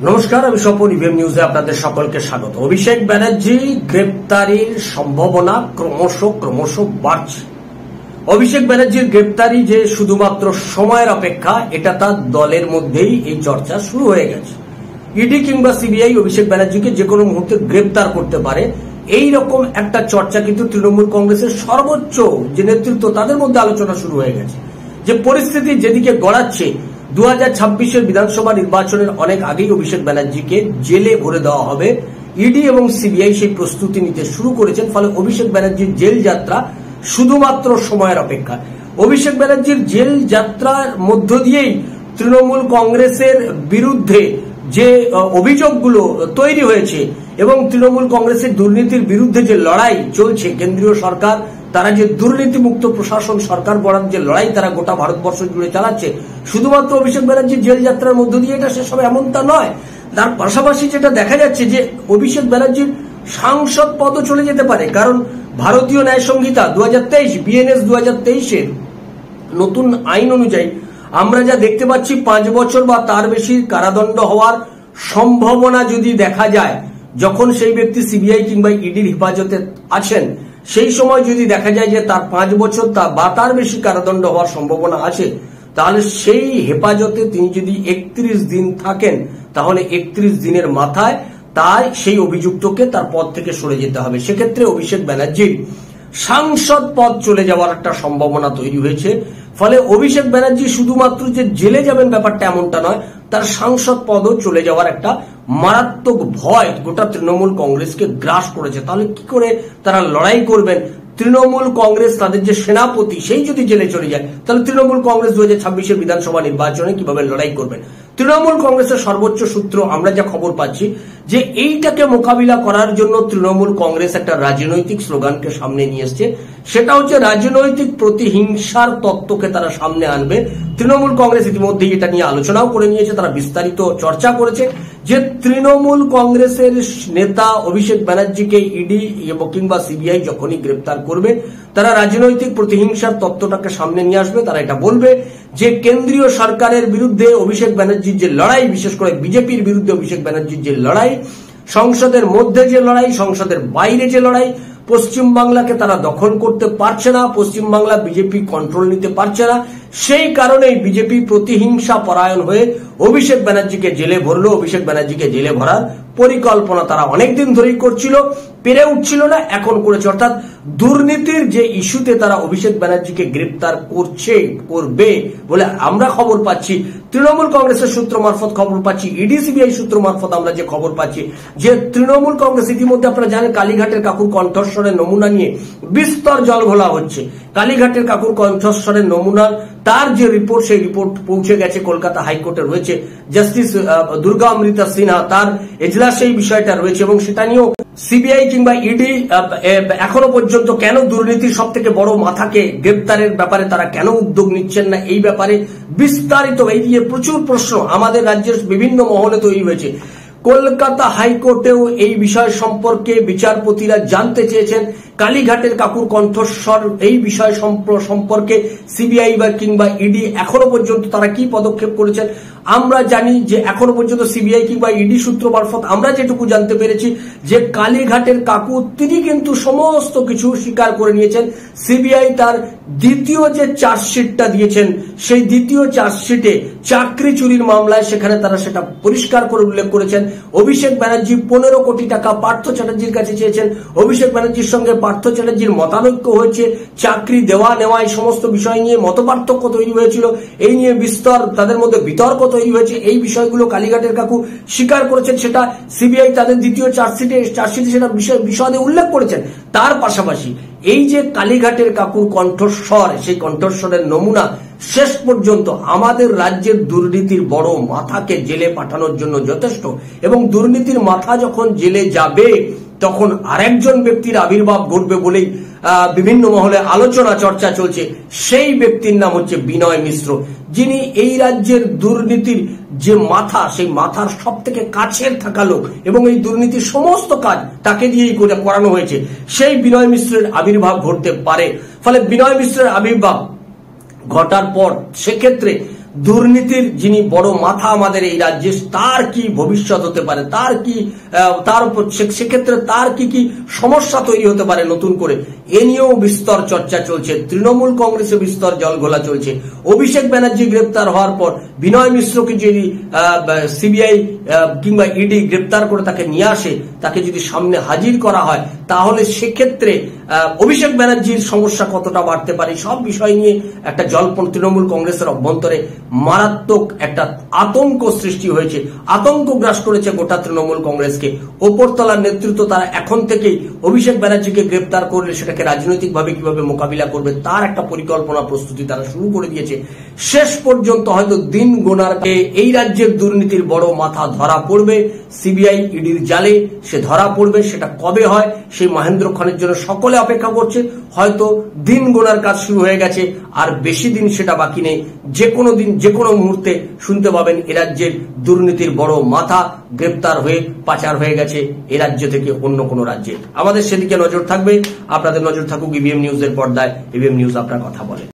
নমস্কার, আমি স্বপন। ইভিএম নিউজে আপনাদের সকলকে স্বাগত। অভিষেক ব্যানার্জি গ্রেপ্তারির সম্ভাবনা ক্রমশ বাড়ছে। অভিষেক ব্যানার্জির গ্রেপ্তারি যে শুধুমাত্র সময়ের অপেক্ষা, এটা তার দলের মধ্যেই এই চর্চা শুরু হয়ে গেছে। ইডি কিংবা সিবিআই অভিষেক ব্যানার্জিকে যে কোনো মুহূর্তে গ্রেপ্তার করতে পারে, এই রকম একটা চর্চা কিন্তু তৃণমূল কংগ্রেসের সর্বোচ্চ যে নেতৃত্ব, তাদের মধ্যে আলোচনা শুরু হয়ে গেছে। যে পরিস্থিতি যেদিকে গড়াচ্ছে, 2026-এর বিধানসভা নির্বাচনের অনেক আগেই অভিষেক ব্যানার্জিকে জেলে ভরে দেওয়া হবে। ইডি এবং সিবিআই সেই প্রস্তুতি নিতে শুরু করেছেন। ফলে অভিষেক ব্যানার্জির জেল যাত্রা শুধুমাত্র সময়ের অপেক্ষা। অভিষেক ব্যানার্জির জেল যাত্রার মধ্য দিয়েই তৃণমূল কংগ্রেসের বিরুদ্ধে যে অভিযোগগুলো তৈরি হয়েছে এবং তৃণমূল কংগ্রেসের দুর্নীতির বিরুদ্ধে যে লড়াই চলছে, কেন্দ্রীয় সরকার তারা যে দুর্নীতিমুক্ত প্রশাসন সরকার গড়ার যে লড়াই তারা গোটা ভারতবর্ষ জুড়ে চালাচ্ছে, শুধুমাত্র অভিষেক ব্যানার্জির জেল যাত্রার মধ্য দিয়ে এটা শেষ হবে এমনটা নয়। তার পাশাপাশি যেটা দেখা যাচ্ছে যে অভিষেক ব্যানার্জির সাংসদ পদও চলে যেতে পারে। কারণ ভারতীয় ন্যায় সংহিতা 2023 বিএনএস 2023-এর নতুন আইন অনুযায়ী আমরা যা দেখতে পাচ্ছি, 5 বছর বা তার বেশি কারাদণ্ড হওয়ার সম্ভাবনা যদি দেখা যায়, যখন সেই ব্যক্তি সিবিআই কিংবা ইডির হেফাজতে আছেন, সেই সময় যদি দেখা যায় যে তার 5 বছর বা তার বেশি কারাদণ্ড হওয়ার সম্ভাবনা আছে, তাহলে সেই হেফাজতে তিনি যদি 31 দিন থাকেন, তাহলে 31 দিনের মাথায় তাই সেই অভিযুক্তকে তার পদ থেকে সরে যেতে হবে। সেক্ষেত্রে অভিষেক ব্যানার্জির সাংসদ পদ চলে যাওয়ার একটা সম্ভাবনা তৈরি হয়েছে। ফলে অভিষেক ব্যানার্জি শুধুমাত্র যে জেলে যাবেন ব্যাপারটা এমনটা নয়, তার সাংসদ পদও চলে যাওয়ার একটা মারাত্মক ভয় গোটা তৃণমূল কংগ্রেসকে গ্রাস করেছে। তাহলে কি করে তারা লড়াই করবেন? তৃণমূল কংগ্রেস তাদের যে সেনাপতি, সেই যদি জেলে চলে যায়, তাহলে তৃণমূল কংগ্রেস 2026-এর বিধানসভা নির্বাচনে কিভাবে লড়াই করবেন? তৃণমূল কংগ্রেসের সর্বোচ্চ সূত্র আমরা যা খবর পাচ্ছি, যে এইটাকে মোকাবিলা করার জন্য তৃণমূল কংগ্রেস একটা রাজনৈতিক স্লোগানকে সামনে নিয়ে এসছে। সেটা হচ্ছে রাজনৈতিক প্রতিহিংসার তত্ত্বকে তারা সামনে আনবে। তৃণমূল কংগ্রেস ইতিমধ্যেই এটা নিয়ে আলোচনাও করে নিয়েছে, তারা বিস্তারিত চর্চা করেছে যে তৃণমূল কংগ্রেসের নেতা অভিষেক ব্যানার্জিকে ইডি এবং কিংবা সিবিআই যখনই গ্রেপ্তার করবে, তারা রাজনৈতিক প্রতিহিংসার তত্ত্বটাকে সামনে নিয়ে আসবে। তারা এটা বলবে যে কেন্দ্রীয় সরকারের বিরুদ্ধে অভিষেক ব্যানার্জির যে লড়াই, বিশেষ করে বিজেপির বিরুদ্ধে অভিষেক ব্যানার্জির যে লড়াই, সংসদের মধ্যে যে লড়াই, সংসদের বাইরে যে লড়াই, পশ্চিমবাংলাকে তারা দখল করতে পারছে না, পশ্চিমবাংলা বিজেপি কন্ট্রোল নিতে পারছে না। সেই কারণেই বিজেপি প্রতিহিংসা পরায়ণ হয়ে অভিষেক ব্যানার্জিকে জেলে ভরলো। অভিষেক ব্যানার্জিকে জেলে ভরার পরিকল্পনা তারা অনেকদিন ধরেই করছিল, পেরে উঠছিল না, এখন করেছে। অর্থাৎ দুর্নীতির যে ইস্যুতে তারা অভিষেক ব্যানার্জিকে গ্রেপ্তার করবে বলে আমরা খবর পাচ্ছি। তৃণমূল কংগ্রেসের সূত্র মারফত খবর পাচ্ছি, ইডি সিবিআই সূত্র মারফত আমরা যে খবর পাচ্ছি, যে তৃণমূল কংগ্রেস ইতিমধ্যে আপনারা জানেন কালীঘাটের কাকুর কণ্ঠস্বরের নমুনা নিয়ে বিস্তর জল ঘোলা হচ্ছে। কালীঘাটের কাকুর কণ্ঠস্বরের নমুনা তার যে রিপোর্ট, সেই রিপোর্ট পৌঁছে গেছে কলকাতা হাইকোর্টে, রয়েছে জাস্টিস দুর্গা অমৃতা সিনহা, তার এজলাসে এই বিষয়টা রয়েছে এবং সেটা নিয়েও সিবিআই কিংবা ইডি এখনো পর্যন্ত কেন দুর্নীতির সব থেকে বড় মাথাকে গ্রেপ্তারের ব্যাপারে তারা কেন উদ্যোগ নিচ্ছেন না, এই ব্যাপারে বিস্তারিত এই নিয়ে প্রচুর প্রশ্ন আমাদের রাজ্যের বিভিন্ন মহলে তৈরি হয়েছে। কলকাতা হাইকোর্টেও এই বিষয় সম্পর্কে বিচারপতিরা জানতে চেয়েছেন কালীঘাটের কাকুর কণ্ঠস্বর এই বিষয় সম্পর্কে সিবিআই বা কিংবা ইডি এখনো পর্যন্ত তারা কি পদক্ষেপ করেছেন। আমরা জানি যে এখনো পর্যন্ত সিবিআই কিংবা ইডি সূত্র মারফত আমরা যেটুকু জানতে পেরেছি, যে কালীঘাটের কাকু তিনি কিন্তু সমস্ত কিছু স্বীকার করে নিয়েছেন। সিবিআই তার দ্বিতীয় যে চার্জশিটটা দিয়েছেন, সেই দ্বিতীয় চার্জশিটে চাকরি চুরির মামলায় সেখানে তারা সেটা পরিষ্কার করে উল্লেখ করেছেন। অভিষেক ব্যানার্জি 15 কোটি টাকা পার্থ চ্যাটার্জির কাছে চেয়েছেন। অভিষেক ব্যানার্জির সঙ্গে পার্থ চ্যাটার্জির মতানৈক্য হয়েছে, চাকরি দেওয়া নেওয়া এই সমস্ত বিষয় নিয়ে মতপার্থক্য তৈরি হয়েছিল, এই নিয়ে বিস্তর তাদের মধ্যে বিতর্ক তৈরি হয়েছে। এই বিষয়গুলো কালীঘাটের কাকু স্বীকার করেছেন, সেটা সিবিআই তাদের দ্বিতীয় চার্জশিটে সেটা বিশদে উল্লেখ করেছেন। তার পাশাপাশি এই যে কালীঘাটের কাকুর কণ্ঠস্বর, সেই কণ্ঠস্বরের নমুনা শেষ পর্যন্ত আমাদের রাজ্যের দুর্নীতির বড় মাথাকে জেলে পাঠানোর জন্য যথেষ্ট। এবং দুর্নীতির মাথা যখন জেলে যাবে, তখন আরেকজন ব্যক্তির আবির্ভাব ঘটবে বলেই বিভিন্ন মহলে আলোচনা চর্চা চলছে। সেই ব্যক্তির নাম হচ্ছে বিনয় মিশ্র, যিনি এই রাজ্যের দুর্নীতির যে মাথা, সেই মাথার সব থেকে কাছের থাকা লোক এবং এই দুর্নীতির সমস্ত কাজ তাকে দিয়েই করানো হয়েছে। সেই বিনয় মিশ্রের আবির্ভাব ঘটতে পারে। ফলে বিনয় মিশ্রের আবির্ভাব ঘটার পর সেক্ষেত্রে দুর্নীতির যিনি বড় মাথা আমাদের এই রাজ্যে, তার কি ভবিষ্যৎ হতে পারে, তার কি তার উপর সেক্ষেত্রে তার কি কি সমস্যা তৈরি হতে পারে নতুন করে, এ নিয়েও বিস্তর চর্চা চলছে। তৃণমূল কংগ্রেসে বিস্তর জলঘোলা চলছে। অভিষেক ব্যানার্জি গ্রেপ্তার হওয়ার পর বিনয় মিশ্রকে যদি সিবিআই কিংবা ইডি গ্রেপ্তার করে তাকে নিয়ে আসে, তাকে যদি সামনে হাজির করা হয়, তাহলে সেক্ষেত্রে অভিষেক ব্যানার্জির সমস্যা কতটা বাড়তে পারে, সব বিষয় নিয়ে একটা জল্পনা তৃণমূল কংগ্রেসের অভ্যন্তরে মারাত্মক একটা আতঙ্ক সৃষ্টি হয়েছে, আতঙ্ক গ্রাস করেছে গোটা তৃণমূল কংগ্রেসকে। ওপরতলার নেতৃত্ব তারা এখন থেকেই অভিষেক ব্যানার্জিকে গ্রেপ্তার করলে সেটাকে রাজনৈতিকভাবে কিভাবে মোকাবিলা করবে তার একটা পরিকল্পনা প্রস্তুতি তারা শুরু করে দিয়েছে। শেষ পর্যন্ত হয়তো দিন গোনারকে এই রাজ্যের দুর্নীতির বড় মাথা ধরা পড়বে সিবিআই ইডির জালে, সে ধরা পড়বে। সেটা কবে হয় সেই মহেন্দ্র ক্ষণের জন্য সকলে অপেক্ষা করছে। হয়তো দিন গোনার কাজ শুরু হয়ে গেছে, আর বেশি দিন সেটা বাকি নেই। যে কোনো দিন যে কোনো মুহূর্তে শুনতে পাবেন এ রাজ্যের দুর্নীতির বড় মাথা গ্রেপ্তার হয়ে পাচার হয়ে গেছে এ রাজ্য থেকে অন্য কোনো রাজ্যে। আমাদের সেদিকে নজর থাকবে। আপনাদের নজর থাকুক ইভিএম নিউজের পর্দায়। ইভিএম নিউজ আপনার কথা বলে।